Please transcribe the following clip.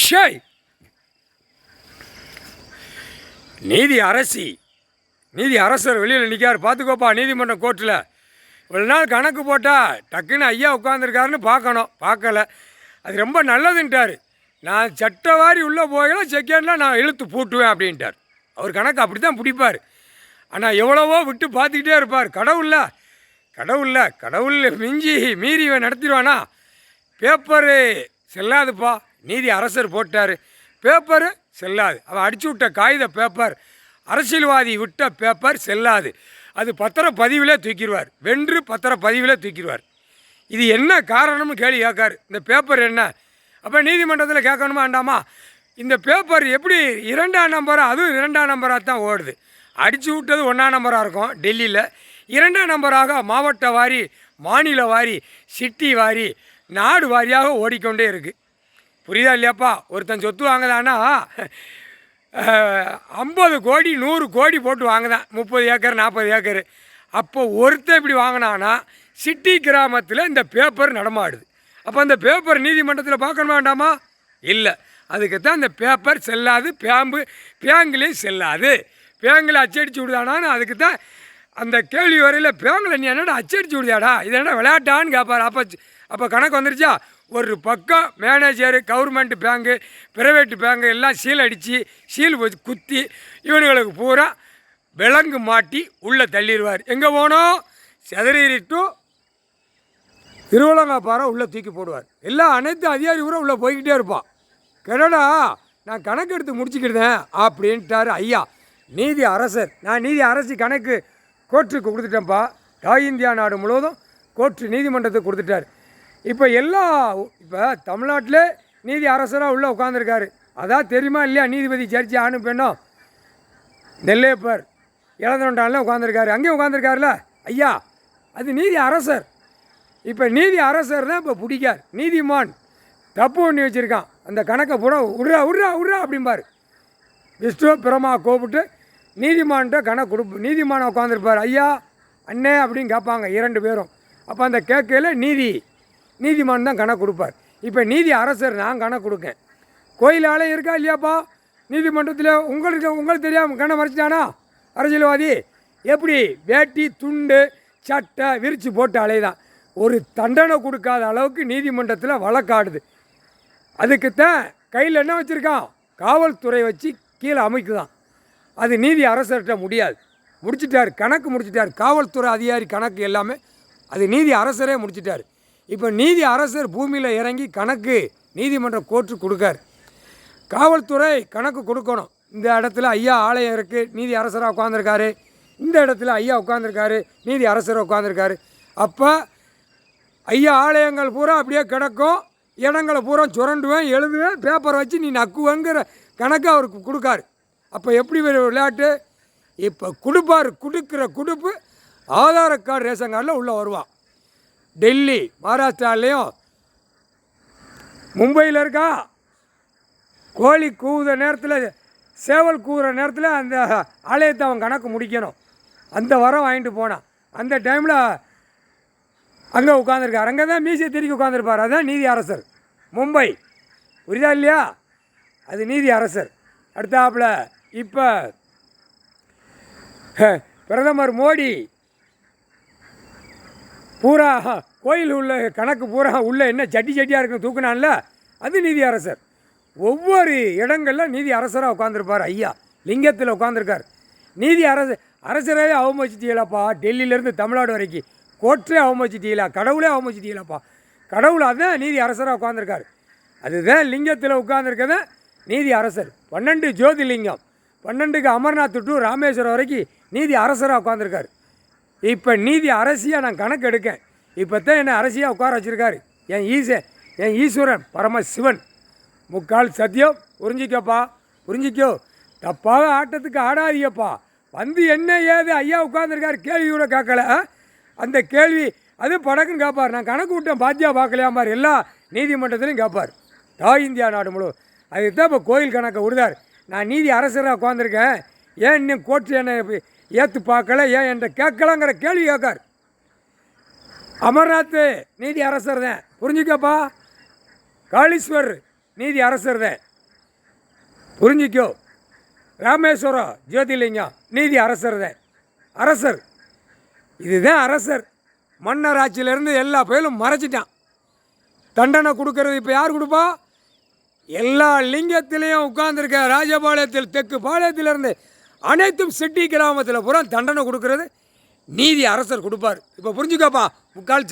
Shy நீதி அரசர் வெளியில் நிற்கார், பார்த்துக்கோப்பா. நீதிமன்றம் கோர்ட்டில் இவ்வளோ நாள் கணக்கு போட்டால் டக்குன்னு ஐயா உட்காந்துருக்காருன்னு பார்க்கணும், பார்க்கல. அது ரொம்ப நல்லதுன்ட்டார். நான் சட்டவாரி உள்ளே போகல, செகண்டில் நான் இழுத்து பூட்டுவேன் அப்படின்ட்டார். அவர் கணக்கு அப்படி தான் பிடிப்பார். ஆனால் எவ்வளவோ விட்டு பார்த்துக்கிட்டே இருப்பார். கடவுள் மீறி இவன் நடத்திடுவானா? பேப்பரு செல்லாதுப்பா, நீதி அரசர் போட்டார், பேப்பரு செல்லாது. அவன் அடிச்சு விட்ட காகித பேப்பர், அரசியல்வாதி விட்ட பேப்பர் செல்லாது. அது பத்திரப்பதிவிலே தூக்கிடுவார், வென்று பத்திரப்பதிவிலே தூக்கிடுவார். இது என்ன காரணம்னு கேள்வி கேட்காரு. இந்த பேப்பர் என்ன? அப்போ நீதிமன்றத்தில் கேட்கணுமா வேண்டாமா? இந்த பேப்பர் எப்படி 2ஆம் நம்பராக, அதுவும் 2ஆம் நம்பராக தான் ஓடுது. அடித்து விட்டது 1ஆம் நம்பராக இருக்கும் டெல்லியில், 2ஆம் நம்பராக மாவட்ட வாரி, மாநில வாரி, சிட்டி வாரி, நாடு வாரியாக ஓடிக்கொண்டே இருக்குது. புரியுதா இல்லையாப்பா? ஒருத்தன் சொத்து வாங்குதான்னா 50 கோடி 100 கோடி போட்டு வாங்குதான், 30 ஏக்கர் 40 ஏக்கர். அப்போ ஒருத்தன் இப்படி வாங்கினான்னா சிட்டி கிராமத்தில் இந்த பேப்பர் நடமாடுது. அப்போ அந்த பேப்பர் நீதிமன்றத்தில் பார்க்கணும் வேண்டாமா? இல்லை. அதுக்குத்தான் இந்த பேப்பர் செல்லாது, பேங்குலேயும் செல்லாது. பேங்கில் அச்சடிச்சு விடுதானான்னு அதுக்கு தான் அந்த கேள்வி வரையில், பேங்கில் நீ என்னடா அச்சடிச்சு விடுதாடா, இது என்ன விளையாட்டான்னு கேட்பார். அப்போ கணக்கு வந்துருச்சா? ஒரு பக்கம் manager, government bank, private bank எல்லாம் சீல் அடித்து வச்சு குத்தி இவனுங்களுக்கு பூரா விலங்கு மாட்டி உள்ளே தள்ளிடுவார். எங்கே போனோம்? செதறி டு திருவள்ளங்காப்பாறை உள்ளே தூக்கி போடுவார். எல்லாம் அனைத்து அதிகாரி பூரா உள்ளே போய்கிட்டே இருப்பான். கேடா நான் கணக்கு எடுத்து முடிச்சுக்கிட்டேன் அப்படின்ட்டார் ஐயா நீதி அரசர். நான் நீதி அரசு கணக்கு கோர்ட்டுக்கு கொடுத்துட்டேன்ப்பா. இந்தியா நாடு முழுவதும் கோர்ட்டு நீதிமன்றத்துக்கு கொடுத்துட்டார். இப்போ தமிழ்நாட்டில் நீதி அரசராக உள்ளே உட்காந்துருக்காரு. அதான் தெரியுமா இல்லையா? நீதிபதி ஜட்ஜி ஆணும் பெண்ணும் நெல்லையப்பர் இளந்தொண்டானில் உட்காந்துருக்காரு. அங்கேயும் உட்காந்துருக்காருல ஐயா, அது நீதி அரசர். இப்போ நீதி அரசர் தான் இப்போ பிடிக்கார். நீதிமான் தப்பு பண்ணி வச்சுருக்கான், அந்த கணக்கை பூரா விட்றா அப்படிம்பார். விஷ்ணு பிரமா கூப்பிட்டு நீதிமான்கிட்ட கணக்கு நீதிமானை உட்காந்துருப்பார். ஐயா அண்ணே அப்படின்னு கேட்பாங்க 2 பேரும். அப்போ அந்த கேட்கையில் நீதிமான் தான் கணக்கு கொடுப்பார். இப்போ நீதி அரசர் நான் கணக்கு கொடுக்கேன். கோயிலாலே இருக்கா இல்லையாப்பா நீதிமன்றத்தில்? உங்களுக்கு தெரியாமல் கண்ணை மறைச்சிட்டானா அரசியல்வாதி? எப்படி வேட்டி துண்டு சட்டை விரித்து போட்டு அலைதான். ஒரு தண்டனை கொடுக்காத அளவுக்கு நீதிமன்றத்தில் வழக்காடுது. அதுக்குத்தான் கையில் என்ன வச்சுருக்கான்? காவல்துறை வச்சு கீழே அமைக்குதான். அது நீதி அரசர்கிட்ட முடியாது. முடிச்சிட்டார், கணக்கு முடிச்சிட்டார். காவல்துறை அதிகாரி கணக்கு எல்லாமே அது நீதி அரசரே முடிச்சிட்டார். இப்போ நீதி அரசர் பூமியில் இறங்கி கணக்கு நீதிமன்ற கோர்ட்டு கொடுக்கார். காவல்துறை கணக்கு கொடுக்கணும். இந்த இடத்துல ஐயா ஆலயம் இருக்குது, நீதி அரசராக உட்காந்துருக்காரு. இந்த இடத்துல ஐயா உட்காந்துருக்காரு, நீதி அரசராக உட்காந்துருக்காரு. அப்போ ஐயா ஆலயங்கள் பூரா அப்படியே கிடக்கும், இடங்களை பூரா சுரண்டுவேன், எழுதுவேன், பேப்பரை வச்சு நீ நக்குவேங்கிற கணக்கு அவருக்கு கொடுக்காரு. அப்போ எப்படி விளையாட்டு? இப்போ கொடுக்குற கொடுப்பு ஆதார கார்டு ரேஷன் கார்டில் உள்ளே வருவான். டெல்லி மகாராஷ்டிராலேயும் மும்பையில் இருக்கா, கோழி கூவுத நேரத்தில், சேவல் கூவுற நேரத்தில் அந்த ஆலயத்தை அவன் கணக்கு முடிக்கணும். அந்த வரம் வாங்கிட்டு போனான். அந்த டைமில் அங்கே உட்காந்துருக்கார். அங்கே தான் மீசை திருக்கி உட்காந்துருப்பார். அதுதான் நீதி அரசர். மும்பை புரியுதா இல்லையா? அது நீதி அரசர். அடுத்தாப்புல இப்போ பிரதமர் மோடி பூரா கோயில் உள்ள கணக்கு பூரா உள்ள என்ன சட்டியாக இருக்குன்னு தூக்குனான்ல, அது நீதி அரசர். ஒவ்வொரு இடங்களில் நீதி அரசராக உட்காந்துருப்பார். ஐயா லிங்கத்தில் உட்காந்துருக்கார். நீதி அரசராகவே அவமதிச்சிட்டீங்களாப்பா. டெல்லியிலேருந்து தமிழ்நாடு வரைக்கும் கோர்ட்டே அவமதிச்சிட்டீங்களா, கடவுளே அவமதிச்சிட்டீங்களாப்பா. கடவுள் அதுதான் நீதி அரசராக உட்காந்துருக்கார். அதுதான் லிங்கத்தில் உட்காந்துருக்கதான் நீதி அரசர். 12 ஜோதிலிங்கம், 12க்கு அமர்நாத் டு ராமேஸ்வரம் வரைக்கும் நீதி அரசராக உட்காந்துருக்கார். இப்போ நீதி அரசியாக நான் கணக்கு எடுக்கேன். இப்போ தான் என்னை அரசியாக உட்கார வச்சுருக்காரு என் ஈஸ்வரன் பரமசிவன். முக்கால் சத்தியம். புரிஞ்சிக்கோ. தப்பாக ஆட்டத்துக்கு ஆடாதீங்கப்பா. வந்து என்ன ஏது ஐயா உட்காந்துருக்காரு, கேள்வி கூட கேட்கல. அந்த கேள்வி அது படக்குன்னு கேட்பார். நான் கணக்கு விட்டேன் பாத்தியா பார்க்கலையாம்பார். எல்லா நீதிமன்றத்திலையும் கேட்பார். இந்தியா நாடு முழுவதும். அதுக்கு தான் இப்போ கோயில் கணக்கை விடுதார். நான் நீதி அரசராக உட்காந்துருக்கேன், ஏன் இன்னும் கோர்ட்டு என்னை ஏற்று பார்க்கல, ஏன் என்கிட்ட கேட்கலாங்கிற கேள்வி கேட்கார். அமர்நாத் நீதி அரசர் தான், புரிஞ்சுக்கப்பா. காளீஸ்வர் நீதி அரசர் தான். புரிஞ்சிக்கோ. ராமேஸ்வரம் ஜோதிலிங்கம் நீதி அரசர் தான். அரசர் இதுதான் அரசர். மன்னர் ஆட்சியிலேருந்து எல்லா பயலும் மறைச்சிட்டான். தண்டனை கொடுக்கறது இப்போ யார் கொடுப்பா? எல்லா லிங்கத்திலையும் உட்கார்ந்துருக்க ராஜபாளையத்தில் தெற்கு பாளையத்திலிருந்து அனைத்தும் செட்டி கிராமத்தில் பூரா தண்டனை கொடுக்கறது நீதி அரசர் கொடுப்பார். இப்போ புரிஞ்சுக்கோப்பா. முக்கால்